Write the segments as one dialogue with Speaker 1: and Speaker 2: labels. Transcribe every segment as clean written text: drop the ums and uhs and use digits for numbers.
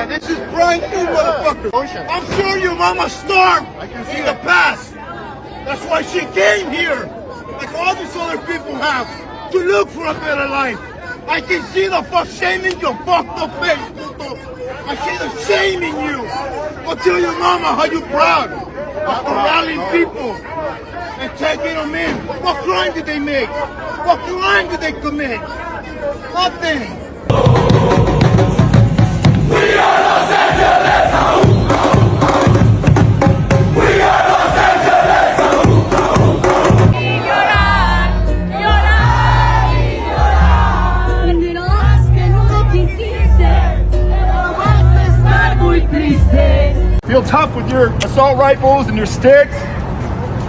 Speaker 1: This is brand new, motherfucker. I'm sure your mama starved in the past. That's why she came here, like all these other people have, to look for a better life. I can see the shame in your fucked up face, puto. I see the shame in you. Go tell your mama how you proud of rallying people and taking them in. What crime did they make? What crime did they commit? Nothing. We are Los Angeles. We are Los Angeles.
Speaker 2: Llorar, llorar y llorar. Dirás que no lo quisiste, pero vas a estar muy triste.
Speaker 3: Feel tough with your assault rifles and your sticks?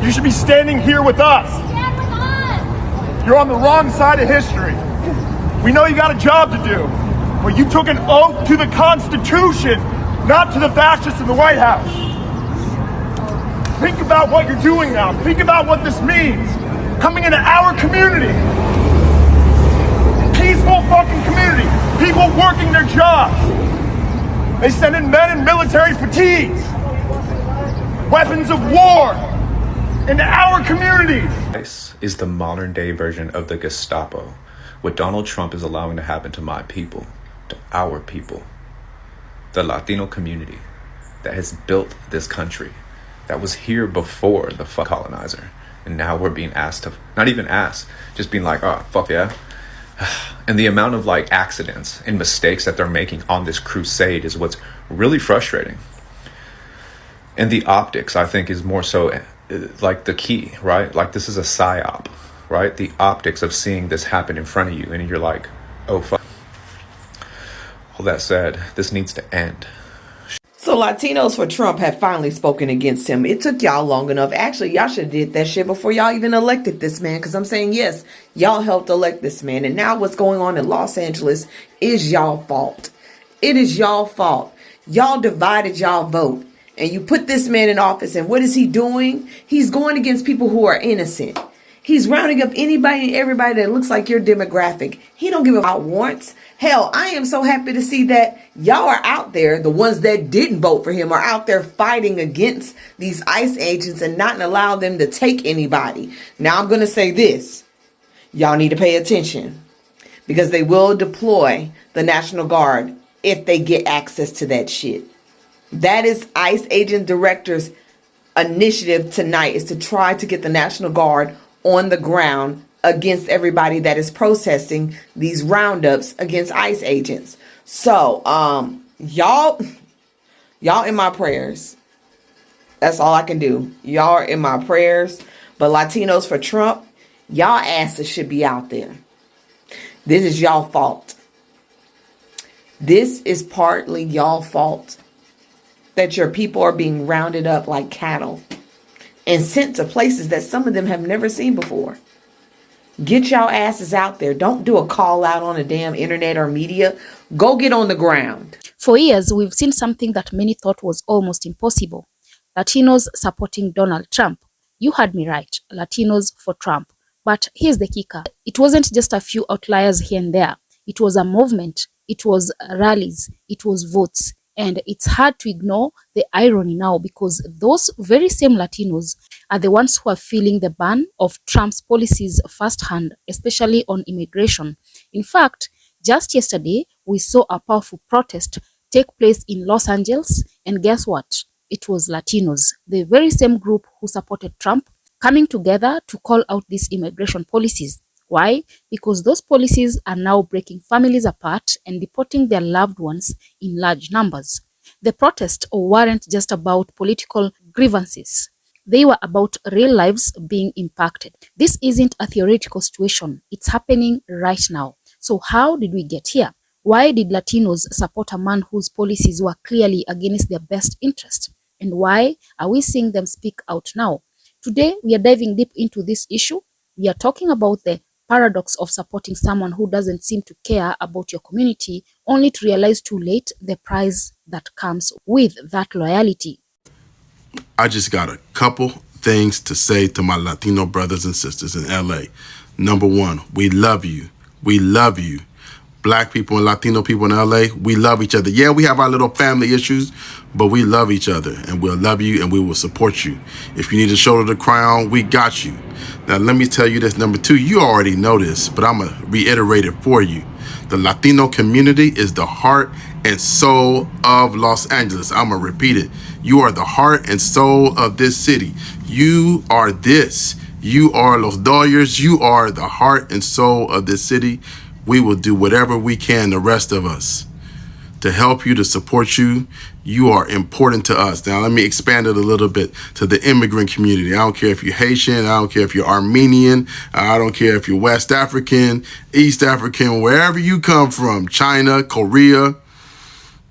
Speaker 3: You should be standing here with us.
Speaker 2: Stand with us.
Speaker 3: You're on the wrong side of history. We know you got a job to do, but you took an oath to the Constitution, not to the fascists in the White House. Think about what you're doing now. Think about what this means. Coming into our community. Peaceful fucking community. People working their jobs. They send in men in military fatigues. Weapons of war into our communities.
Speaker 4: This is the modern day version of the Gestapo. What Donald Trump is allowing to happen to my people, to our people, the Latino community that has built this country, that was here before the colonizer. And now we're being asked to, not even asked, just being like, oh, fuck yeah. And the amount of like accidents and mistakes that they're making on this crusade is what's really frustrating. And the optics, I think, is more so like the key, right? Like this is a psyop, right? The optics of seeing this happen in front of you and you're like, oh, fuck. All that said, this needs to end.
Speaker 5: So Latinos for Trump have finally spoken against him. It took y'all long enough. Actually, y'all should have did that shit before y'all even elected this man. Because I'm saying, yes, y'all helped elect this man. And now what's going on in Los Angeles is y'all fault. It is y'all fault. Y'all divided y'all vote. And you put this man in office. And what is he doing? He's going against people who are innocent. He's rounding up anybody and everybody that looks like your demographic. He don't give about warrants. Hell, I am so happy to see that y'all are out there. The ones that didn't vote for him are out there fighting against these ICE agents and not allow them to take anybody. Now I'm going to say this. Y'all need to pay attention because they will deploy the National Guard if they get access to that shit. That is ICE agent director's initiative tonight, is to try to get the National Guard on the ground against everybody that is protesting these roundups against ICE agents. So, y'all in my prayers. That's all I can do. Y'all are in my prayers. But Latinos for Trump, y'all asses should be out there. This is y'all fault. This is partly y'all fault that your people are being rounded up like cattle and sent to places that some of them have never seen before. Get y'all asses out there. Don't do a call out on the damn internet or media. Go get on the ground.
Speaker 6: For years, we've seen something that many thought was almost impossible. Latinos supporting Donald Trump. You heard me right. Latinos for Trump. But here's the kicker. It wasn't just a few outliers here and there. It was a movement. It was rallies. It was votes. And it's hard to ignore the irony now because those very same Latinos are the ones who are feeling the burn of Trump's policies firsthand, especially on immigration. In fact, just yesterday, we saw a powerful protest take place in Los Angeles. And guess what? It was Latinos, the very same group who supported Trump, coming together to call out these immigration policies. Why? Because those policies are now breaking families apart and deporting their loved ones in large numbers. The protests weren't just about political grievances. They were about real lives being impacted. This isn't a theoretical situation. It's happening right now. So how did we get here? Why did Latinos support a man whose policies were clearly against their best interest? And why are we seeing them speak out now? Today, we are diving deep into this issue. We are talking about the paradox of supporting someone who doesn't seem to care about your community, only to realize too late the price that comes with that loyalty.
Speaker 7: I just got a couple things to say to my Latino brothers and sisters in LA. Number one, we love you. We love you. Black people and Latino people in LA, we love each other. Yeah, we have our little family issues, but we love each other, and we'll love you and we will support you. If you need to shoulder the crown, we got you. Now, let me tell you this. Number two, you already know this, but I'm going to reiterate it for you. The Latino community is the heart and soul of Los Angeles. I'm going to repeat it. You are the heart and soul of this city. You are this. You are Los Dodgers. You are the heart and soul of this city. We will do whatever we can, the rest of us, to help you, to support you. You are important to us. Now, let me expand it a little bit to the immigrant community. I don't care if you're Haitian. I don't care if you're Armenian. I don't care if you're West African, East African, wherever you come from, China, Korea.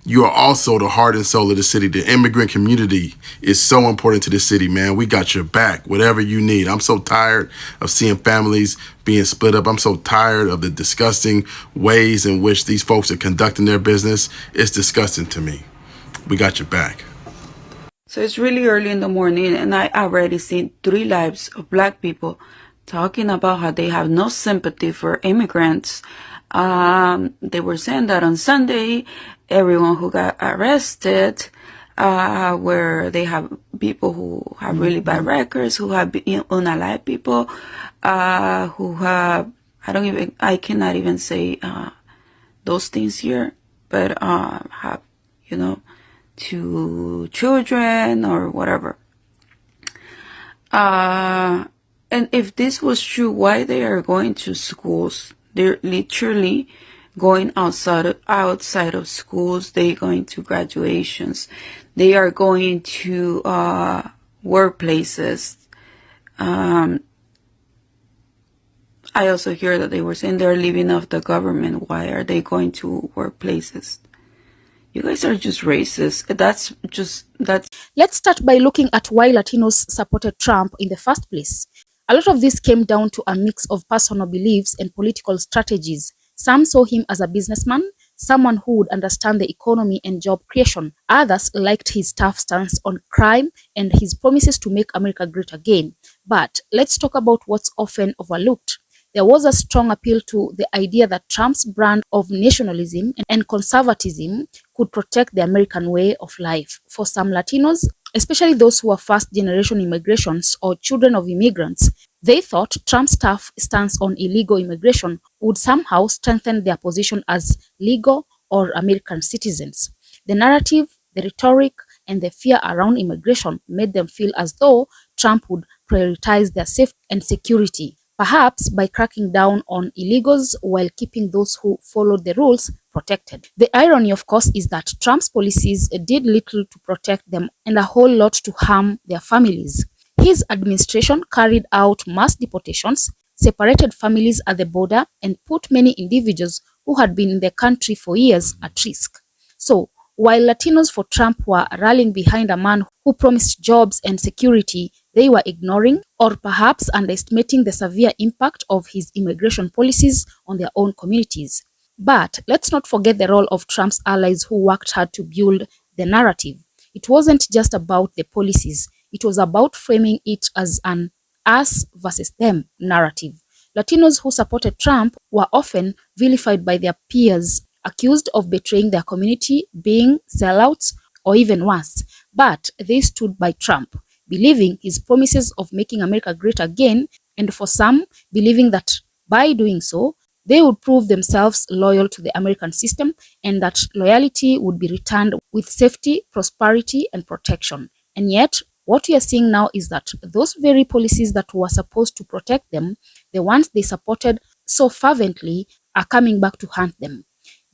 Speaker 7: You are also the heart and soul of the city. The immigrant community is so important to the city, man. We got your back, whatever you need. I'm so tired of seeing families being split up. I'm so tired of the disgusting ways in which these folks are conducting their business. It's disgusting to me. We got your back.
Speaker 8: So it's really early in the morning, and I already seen 3 lives of Black people talking about how they have no sympathy for immigrants. They were saying that on Sunday, everyone who got arrested, where they have people who have really bad records, who have been unalive people, who have, I cannot even say those things here, but have, 2 children or whatever. And if this was true, why they are going to schools? They're literally going outside of schools. They're going to graduations. They are going to workplaces. I also hear that they were saying they're living off the government. Why are they going to workplaces? You guys are just racist. That's.
Speaker 6: Let's start by looking at why Latinos supported Trump in the first place. A lot of this came down to a mix of personal beliefs and political strategies. Some saw him as a businessman, someone who would understand the economy and job creation. Others liked his tough stance on crime and his promises to make America great again. But let's talk about what's often overlooked. There was a strong appeal to the idea that Trump's brand of nationalism and conservatism could protect the American way of life. For some Latinos, especially those who are first-generation immigrants or children of immigrants, they thought Trump's tough stance on illegal immigration would somehow strengthen their position as legal or American citizens. The narrative, the rhetoric, and the fear around immigration made them feel as though Trump would prioritize their safety and security, perhaps by cracking down on illegals while keeping those who followed the rules protected. The irony, of course, is that Trump's policies did little to protect them and a whole lot to harm their families. His administration carried out mass deportations, separated families at the border, and put many individuals who had been in the country for years at risk. So, while Latinos for Trump were rallying behind a man who promised jobs and security, they were ignoring or perhaps underestimating the severe impact of his immigration policies on their own communities. But let's not forget the role of Trump's allies who worked hard to build the narrative. It wasn't just about the policies. It was about framing it as an us versus them narrative. Latinos who supported Trump were often vilified by their peers, accused of betraying their community, being sellouts, or even worse. But they stood by Trump, believing his promises of making America great again, and for some, believing that by doing so, they would prove themselves loyal to the American system and that loyalty would be returned with safety, prosperity, and protection. And yet, what we are seeing now is that those very policies that were supposed to protect them, the ones they supported so fervently, are coming back to haunt them.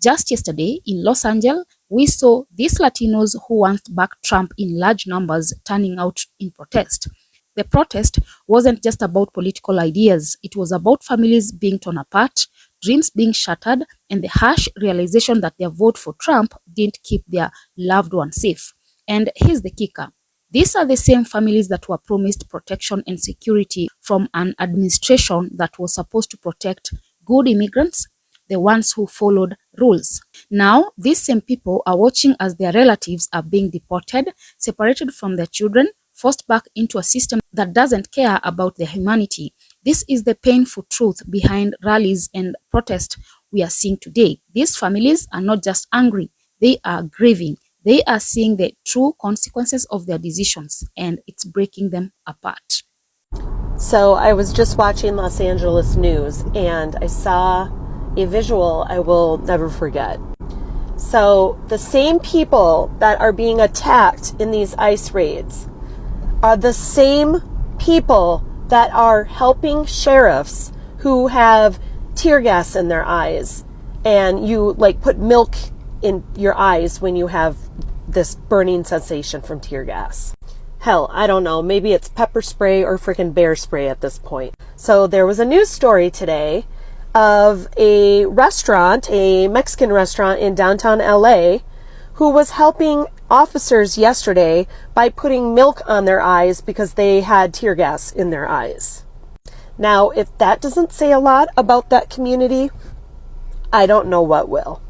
Speaker 6: Just yesterday, in Los Angeles, we saw these Latinos who once backed Trump in large numbers turning out in protest. The protest wasn't just about political ideas. It was about families being torn apart, dreams being shattered, and the harsh realization that their vote for Trump didn't keep their loved ones safe. And here's the kicker. These are the same families that were promised protection and security from an administration that was supposed to protect good immigrants, the ones who followed rules. Now, these same people are watching as their relatives are being deported, separated from their children, forced back into a system that doesn't care about their humanity. This is the painful truth behind rallies and protests we are seeing today. These families are not just angry, they are grieving. They are seeing the true consequences of their decisions, and it's breaking them apart.
Speaker 9: So I was just watching Los Angeles news and I saw a visual I will never forget. So the same people that are being attacked in these ICE raids are the same people that are helping sheriffs who have tear gas in their eyes, and you like put milk in your eyes when you have this burning sensation from tear gas. Hell, I don't know, maybe it's pepper spray or freaking bear spray at this point. So there was a news story today of a restaurant, a Mexican restaurant in downtown LA, who was helping officers yesterday by putting milk on their eyes because they had tear gas in their eyes. Now, if that doesn't say a lot about that community, I don't know what will.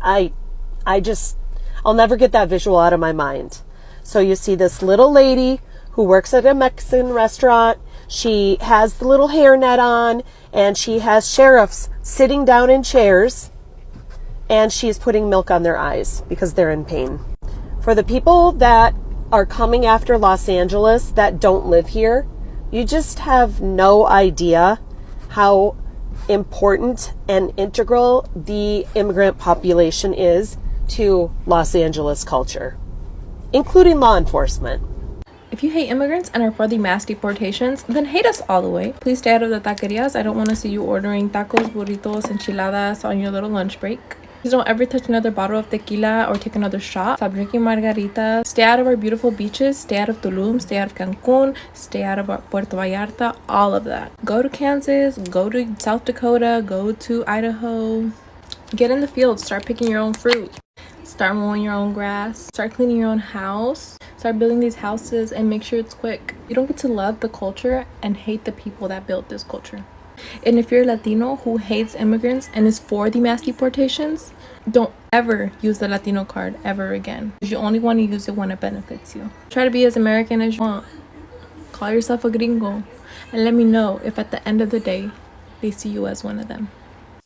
Speaker 9: I'll never get that visual out of my mind. So you see this little lady who works at a Mexican restaurant. She has the little hairnet on, and she has sheriffs sitting down in chairs, and she's putting milk on their eyes because they're in pain. For the people that are coming after Los Angeles that don't live here, you just have no idea how important and integral the immigrant population is to Los Angeles culture, including law enforcement.
Speaker 10: If you hate immigrants and are for the mass deportations, then hate us all the way. Please stay out of the taquerias. I don't want to see you ordering tacos, burritos, enchiladas on your little lunch break. Please don't ever touch another bottle of tequila or take another shot. Stop drinking margaritas. Stay out of our beautiful beaches. Stay out of Tulum. Stay out of Cancun. Stay out of Puerto Vallarta. All of that. Go to Kansas. Go to South Dakota. Go to Idaho. Get in the field. Start picking your own fruit. Start mowing your own grass. Start cleaning your own house. Start building these houses and make sure it's quick. You don't get to love the culture and hate the people that built this culture. And if you're Latino who hates immigrants and is for the mass deportations, don't ever use the Latino card ever again. You only want to use it when it benefits you. Try to be as American as you want. Call yourself a gringo. And let me know if at the end of the day, they see you as one of them.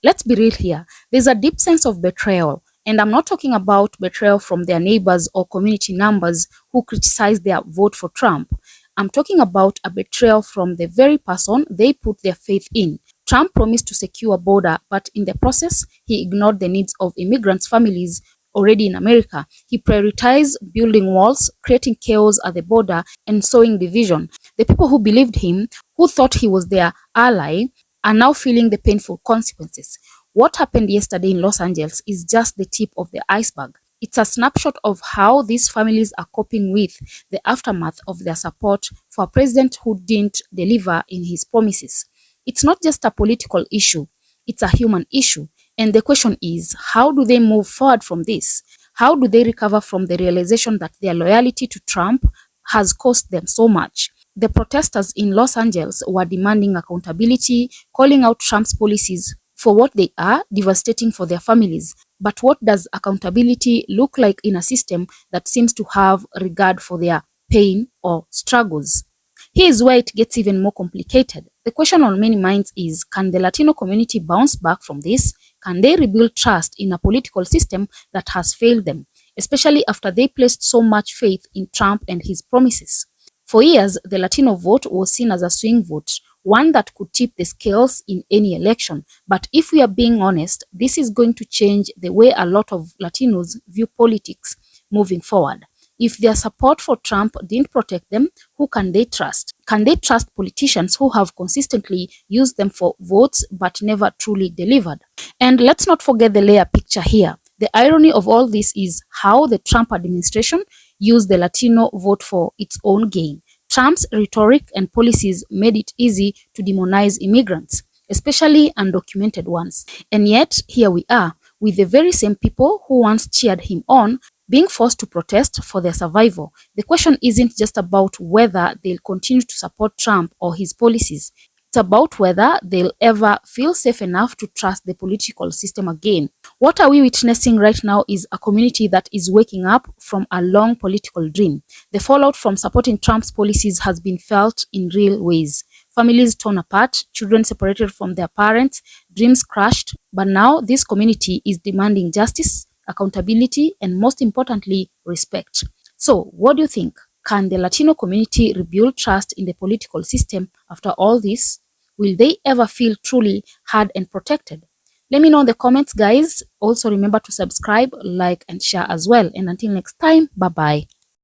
Speaker 6: Let's be real here. There's a deep sense of betrayal. And I'm not talking about betrayal from their neighbors or community members who criticize their vote for Trump. I'm talking about a betrayal from the very person they put their faith in. Trump promised to secure a border, but in the process, he ignored the needs of immigrants' families already in America. He prioritized building walls, creating chaos at the border, and sowing division. The people who believed him, who thought he was their ally, are now feeling the painful consequences. What happened yesterday in Los Angeles is just the tip of the iceberg. It's a snapshot of how these families are coping with the aftermath of their support for a president who didn't deliver in his promises. It's not just a political issue, it's a human issue. And the question is, how do they move forward from this? How do they recover from the realization that their loyalty to Trump has cost them so much? The protesters in Los Angeles were demanding accountability, calling out Trump's policies for what they are, devastating for their families. But what does accountability look like in a system that seems to have regard for their pain or struggles? Here is where it gets even more complicated. The question on many minds is, can the Latino community bounce back from this? Can they rebuild trust in a political system that has failed them, especially after they placed so much faith in Trump and his promises? For years, the Latino vote was seen as a swing vote, one that could tip the scales in any election. But if we are being honest, this is going to change the way a lot of Latinos view politics moving forward. If their support for Trump didn't protect them, who can they trust? Can they trust politicians who have consistently used them for votes but never truly delivered? And let's not forget the layer picture here. The irony of all this is how the Trump administration used the Latino vote for its own gain. Trump's rhetoric and policies made it easy to demonize immigrants, especially undocumented ones. And yet, here we are, with the very same people who once cheered him on, being forced to protest for their survival. The question isn't just about whether they'll continue to support Trump or his policies. It's about whether they'll ever feel safe enough to trust the political system again. What are we witnessing right now is a community that is waking up from a long political dream. The fallout from supporting Trump's policies has been felt in real ways. families torn apart, children separated from their parents, dreams crushed. But now this community is demanding justice, accountability, and most importantly, respect. So what do you think? Can the Latino community rebuild trust in the political system after all this? Will they ever feel truly heard and protected? Let me know in the comments, guys. Also remember to subscribe, like, and share as well. And until next time, bye-bye.